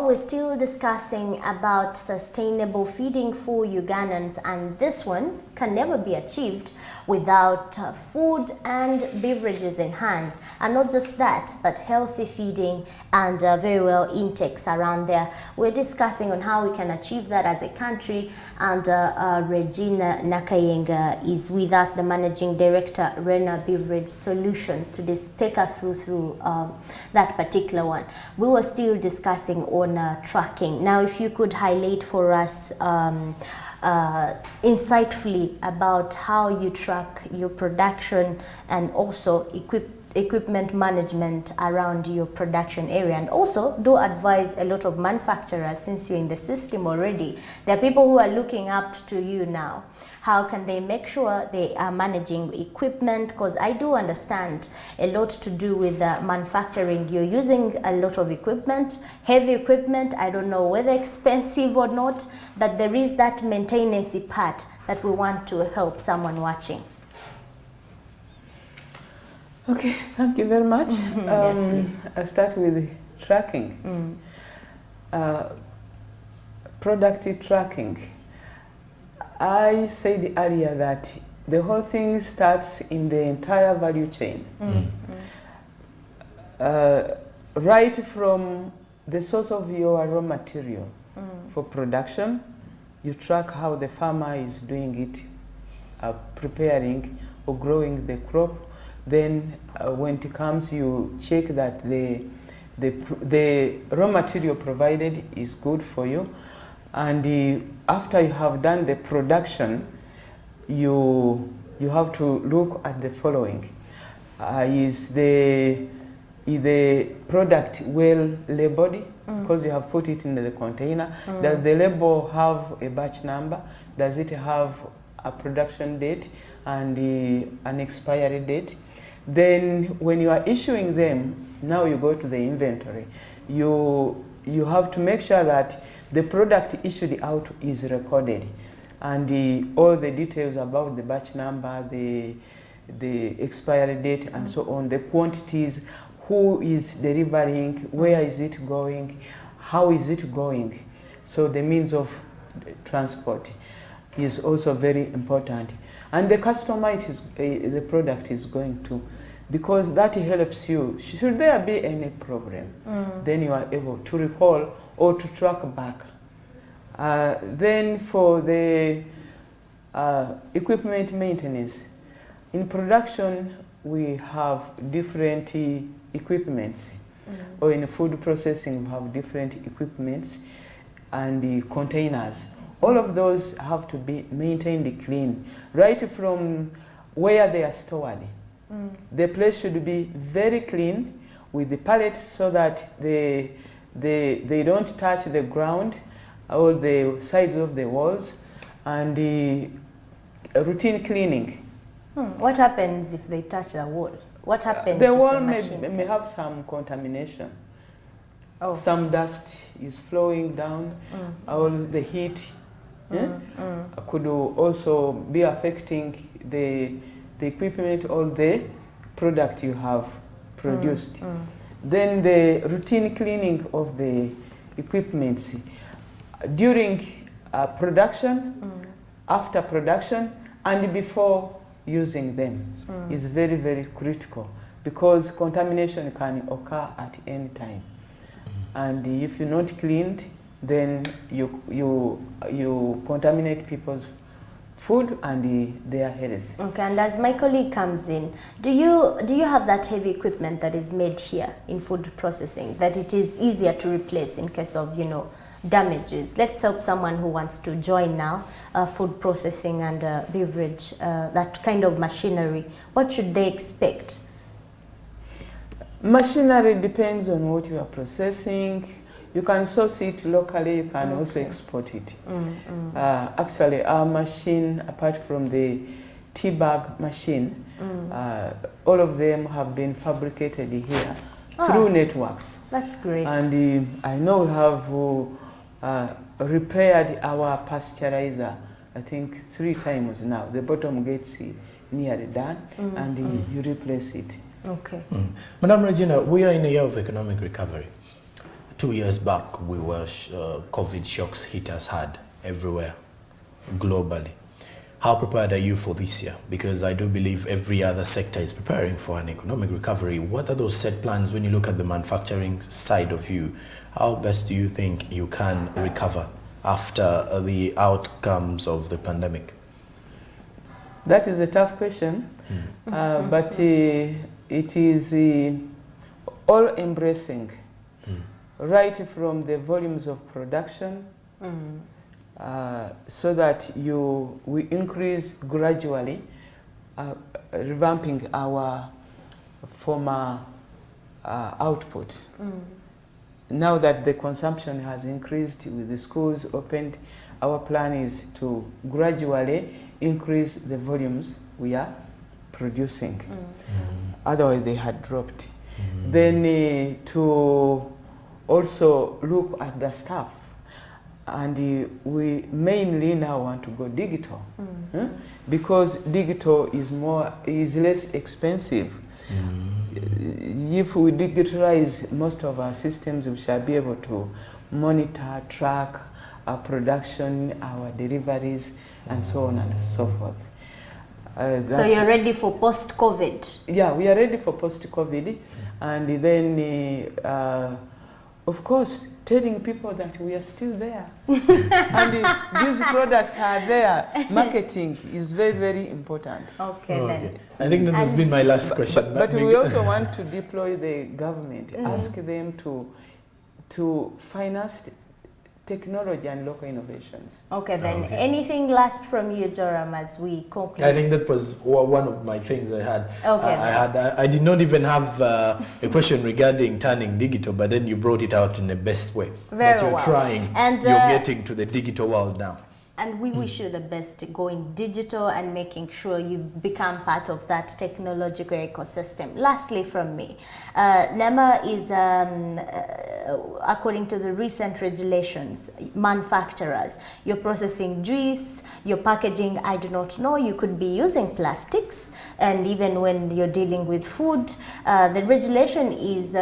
we're still discussing about sustainable feeding for Ugandans, and this one can never be achieved without food and beverages in hand. And not just that, but healthy feeding and very well intakes around there. We're discussing on how we can achieve that as a country, and Regina Nakayenga is with us, the Managing Director, Rena Beverage Solution, to take us through that particular one. We were still discussing on tracking. Now, if you could highlight for us insightfully about how you track your production and also equipment management around your production area, and also do advise a lot of manufacturers, since you're in the system already. There are people who are looking up to you now. How can they make sure they are managing equipment? Because I do understand a lot to do with manufacturing. You're using a lot of equipment, heavy equipment. I don't know whether expensive or not, but there is that maintenance part that we want to help someone watching. Okay, thank you very much. Yes, I'll start with tracking. Product tracking. I said earlier that the whole thing starts in the entire value chain. Right from the source of your raw material for production, you track how the farmer is doing it, preparing or growing the crop. Then when it comes, you check that the raw material provided is good for you. And after you have done the production, you have to look at the following. Is the product well labeled? Because you have put it in the container. Does the label have a batch number? Does it have a production date and an expiry date? Then when you are issuing them, now you go to the inventory. You have to make sure that the product issued out is recorded, and all the details about the batch number, the expiry date, and so on, the quantities, who is delivering, where is it going, how is it going. So the means of transport is also very important. And the customer the product is going to, because that helps you. Should there be any problem, then you are able to recall or to track back. Then for the equipment maintenance, in production we have different equipments, or in food processing we have different equipments and the containers. All of those have to be maintained clean, right from where they are stored. The place should be very clean with the pallets, so that they don't touch the ground or the sides of the walls, and the routine cleaning. What happens if they touch the wall? What happens the if wall the machine may have some contamination. Oh. Some dust is flowing down, or the heat could also be affecting the equipment or the product you have produced. Then the routine cleaning of the equipment during production, after production, and before using them is very, very critical, because contamination can occur at any time. And if you're not cleaned, then you contaminate people's food and their health. Okay, and as my colleague comes in, do you have that heavy equipment that is made here in food processing, that it is easier to replace in case of, damages? Let's help someone who wants to join now, food processing and beverage, that kind of machinery. What should they expect? Machinery depends on what you are processing. You can source it locally, you can also export it. Actually, our machine, apart from the tea bag machine, all of them have been fabricated here through networks. That's great. And I know we have repaired our pasteurizer, I think 3 times now. The bottom gets nearly done, and you replace it. Okay. Madam Regina, we are in a year of economic recovery. 2 years back, we were COVID shocks hit us hard everywhere, globally. How prepared are you for this year? Because I do believe every other sector is preparing for an economic recovery. What are those set plans when you look at the manufacturing side of you? How best do you think you can recover after the outcomes of the pandemic? That is a tough question, but it is all-embracing, right from the volumes of production, so that we increase gradually, revamping our former output. Now that the consumption has increased with the schools opened, our plan is to gradually increase the volumes we are producing. Otherwise they had dropped. Then to also look at the staff, and we mainly now want to go digital, because digital is less expensive. If we digitalize most of our systems, we shall be able to monitor, track our production, our deliveries, and so on and so forth. So you're ready for post-COVID? Yeah, we are ready for post-COVID, and then of course, telling people that we are still there. And these products are there. Marketing is very, very important. Okay, then. I think that has been my last question. But we also want to deploy the government, ask them to finance technology and local innovations. Okay, then. Anything last from you, Joram, as we conclude? I think that was one of my things I had. Okay. I did not even have a question regarding turning digital, but then you brought it out in the best way. Very that you're well. trying, and you're getting to the digital world now. And we wish you the best going digital and making sure you become part of that technological ecosystem. Lastly from me, NEMA is, according to the recent regulations, manufacturers, you're processing juice, you're packaging, I do not know, you could be using plastics, and even when you're dealing with food, the regulation is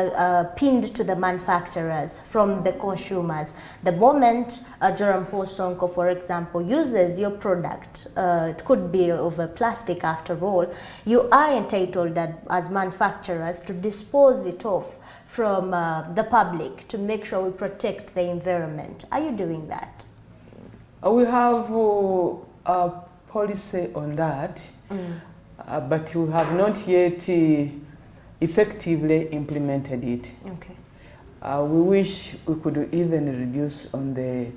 pinned to the manufacturers from the consumers. The moment Joram Posonko, for example, uses your product, it could be of a plastic after all, you are entitled as manufacturers to dispose it off from the public to make sure we protect the environment. Are you doing that? We have a policy on that, but we have not yet effectively implemented it. Okay. We wish we could even reduce on the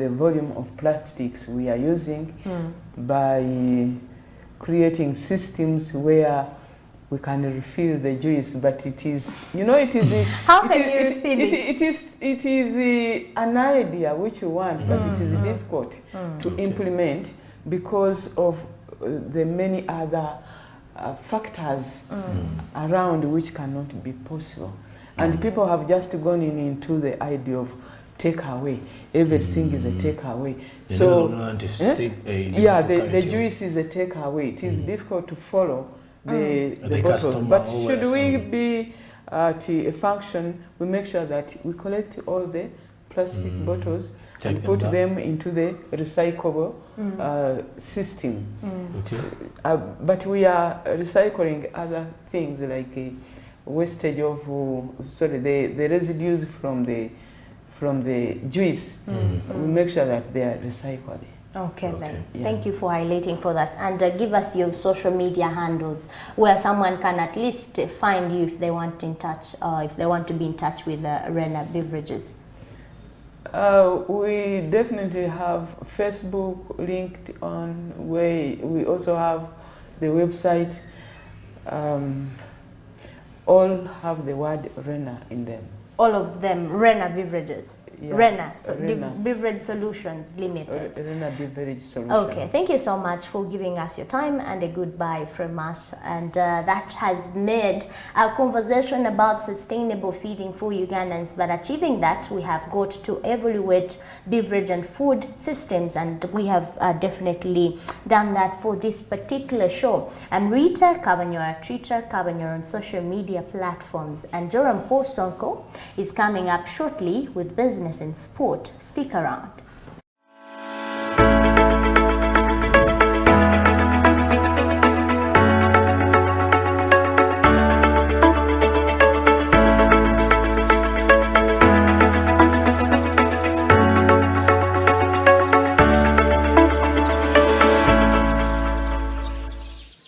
volume of plastics we are using by creating systems where we can refill the juice, but it is, you know, it is how can you refill it? It is an idea which we want, but it is difficult to implement because of the many other factors around which cannot be possible. And people have just gone into the idea of takeaway. Everything is a takeaway. So the juice is a takeaway. It is difficult to follow the bottles. But should we be at a function, we make sure that we collect all the plastic bottles and put them into the recyclable system. Okay. But we are recycling other things like wastage of the residues from the juice. We make sure that they are recycled. Okay, then. Yeah. Thank you for highlighting for us. And give us your social media handles where someone can at least find you if they want in touch, if they want to be in touch with Rena Beverages. We definitely have Facebook linked on. We also have the website. All have the word Rena in them. All of them, Rena Beverages. Yeah. Rena, so Rena. Beverage Solutions Limited. Rena Beverage Solution. Okay, thank you so much for giving us your time and a goodbye from us. And that has made our conversation about sustainable feeding for Ugandans. But achieving that, we have got to evaluate beverage and food systems, and we have definitely done that for this particular show. I'm Rita Kabanyora, Twitter Kabanyora on social media platforms, and Joram Posonko is coming up shortly with Business and Sport. Stick around.